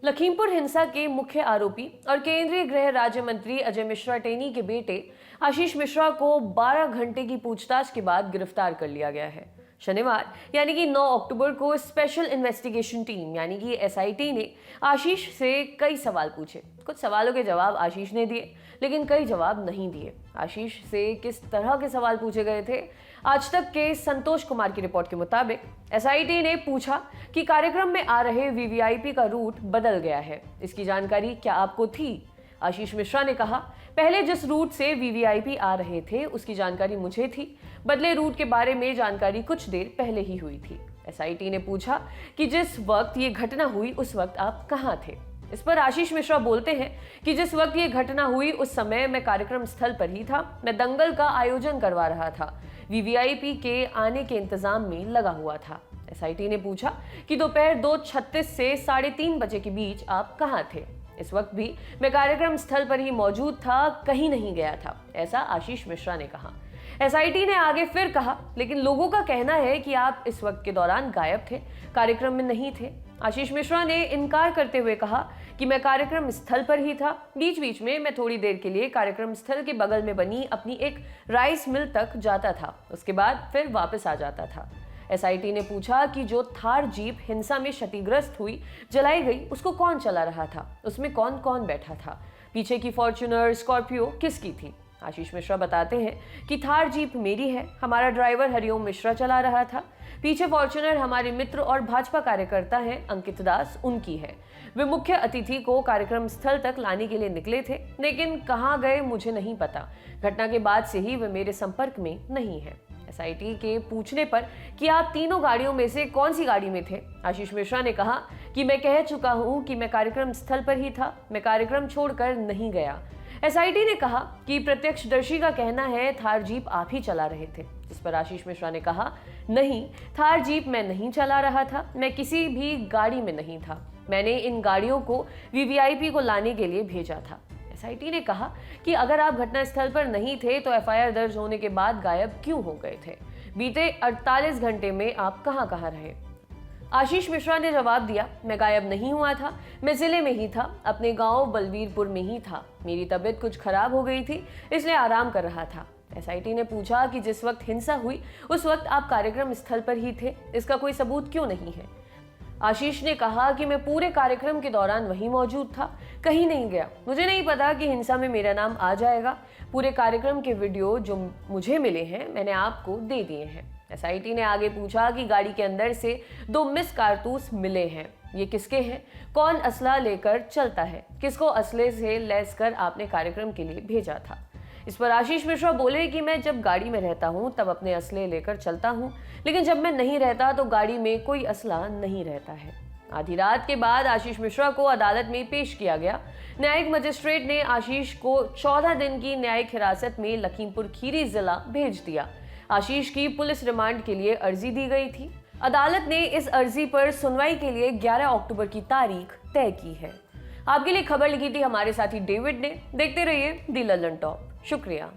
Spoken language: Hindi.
लखीमपुर हिंसा के मुख्य आरोपी और केंद्रीय गृह राज्य मंत्री अजय मिश्रा टेनी के बेटे आशीष मिश्रा को 12 घंटे की पूछताछ के बाद गिरफ्तार कर लिया गया है। शनिवार यानी कि 9 अक्टूबर को स्पेशल इन्वेस्टिगेशन टीम यानी कि एसआईटी ने आशीष से कई सवाल पूछे। कुछ सवालों के जवाब आशीष ने दिए, लेकिन कई जवाब नहीं दिए। आशीष से किस तरह के सवाल पूछे गए थे? आज तक के संतोष कुमार की रिपोर्ट के मुताबिक एसआईटी ने पूछा कि कार्यक्रम में आ रहे वीवीआईपी का रूट बदल गया है, इसकी जानकारी क्या आपको थी? आशीष मिश्रा ने कहा, पहले जिस रूट से वीवीआईपी आ रहे थे उसकी जानकारी मुझे थी, बदले रूट के बारे में जानकारी कुछ देर पहले ही हुई थी। एसआईटी ने पूछा कि जिस वक्त ये घटना हुई उस वक्त आप कहां थे? इस पर आशीष मिश्रा बोलते हैं कि जिस वक्त ये घटना हुई उस समय मैं कार्यक्रम स्थल पर ही था, मैं दंगल का आयोजन करवा रहा था, वीवीआईपी के आने के इंतजाम में लगा हुआ था। एसआईटी ने पूछा कि दोपहर 2:36 से 3:30 बजे के बीच आप कहां थे? इस वक्त भी मैं कार्यक्रम स्थल पर ही मौजूद था, कहीं नहीं गया था, ऐसा आशीष मिश्रा ने कहा। एसआईटी ने आगे फिर कहा, लेकिन लोगों का कहना है कि आप इस वक्त के दौरान गायब थे, कार्यक्रम में नहीं थे। आशीष मिश्रा ने इनकार करते हुए कहा कि मैं कार्यक्रम स्थल पर ही था, बीच बीच में मैं थोड़ी देर के लिए कार्यक्रम स्थल के बगल में बनी अपनी एक राइस मिल तक जाता था, उसके बाद फिर वापस आ जाता था। एसआईटी ने पूछा कि जो थार जीप हिंसा में क्षतिग्रस्त हुई, जलाई गई, उसको कौन चला रहा था, उसमें कौन कौन बैठा था, पीछे की फॉर्च्यूनर स्कॉर्पियो किसकी थी? आशीष मिश्रा बताते हैं कि थार जीप मेरी है, हमारा ड्राइवर हरिओम मिश्रा चला रहा था, पीछे फॉर्च्यूनर हमारे मित्र और भाजपा कार्यकर्ता हैं अंकित दास, उनकी है। वे मुख्य अतिथि को कार्यक्रम स्थल तक लाने के लिए निकले थे, लेकिन कहां गए मुझे नहीं पता। घटना के बाद से ही वे मेरे संपर्क में नहीं है। एसआईटी के पूछने पर कि आप तीनों गाड़ियों में से कौन सी गाड़ी में थे, आशीष मिश्रा ने कहा कि मैं कह चुका हूं कि मैं कार्यक्रम स्थल पर ही था, मैं कार्यक्रम छोड़कर नहीं गया। एसआईटी ने कहा कि प्रत्यक्षदर्शी का कहना है थार जीप आप ही चला रहे थे, जिस पर आशीष मिश्रा ने कहा, नहीं, थार जीप मैं नहीं चला रहा था, मैं किसी भी गाड़ी में नहीं था, मैंने इन गाड़ियों को वीवीआईपी को लाने के लिए भेजा था। एसआईटी ने कहा कि अगर आप घटनास्थल पर नहीं थे तो एफआईआर दर्ज होने के बाद गायब क्यों हो गए थे? बीते 48 घंटे में आप कहां रहे? आशीष मिश्रा ने जवाब दिया, मैं गायब नहीं हुआ था, मैं जिले में ही था, अपने गांव बलवीरपुर में ही था, मेरी तबीयत कुछ खराब हो गई थी इसलिए आराम कर रहा था। एसआईटी ने पूछा कि जिस वक्त हिंसा हुई उस वक्त आप कार्यक्रम स्थल पर ही थे, इसका कोई सबूत क्यों नहीं है? आशीष ने कहा कि मैं पूरे कार्यक्रम के दौरान वहीं मौजूद था, कहीं नहीं गया, मुझे नहीं पता कि हिंसा में मेरा नाम आ जाएगा। पूरे कार्यक्रम के वीडियो जो मुझे मिले हैं मैंने आपको दे दिए हैं। एसआईटी ने आगे पूछा कि गाड़ी के अंदर से 2 मिस कारतूस मिले हैं, ये किसके हैं? कौन असला लेकर चलता है? किसको असले से लैस कर आपने कार्यक्रम के लिए भेजा था? इस पर आशीष मिश्रा बोले कि मैं जब गाड़ी में रहता हूं तब अपने असले लेकर चलता हूं, लेकिन जब मैं नहीं रहता तो गाड़ी में कोई असला नहीं रहता है। आधी रात के बाद आशीष मिश्रा को अदालत में पेश किया गया। न्यायिक मजिस्ट्रेट ने आशीष को 14 दिन की न्यायिक हिरासत में लखीमपुर खीरी जिला भेज दिया। आशीष की पुलिस रिमांड के लिए अर्जी दी गई थी। अदालत ने इस अर्जी पर सुनवाई के लिए 11 अक्टूबर की तारीख तय की है। आपके लिए खबर लिखी थी हमारे साथी डेविड ने। देखते रहिए दी लल्लन टॉप। शुक्रिया।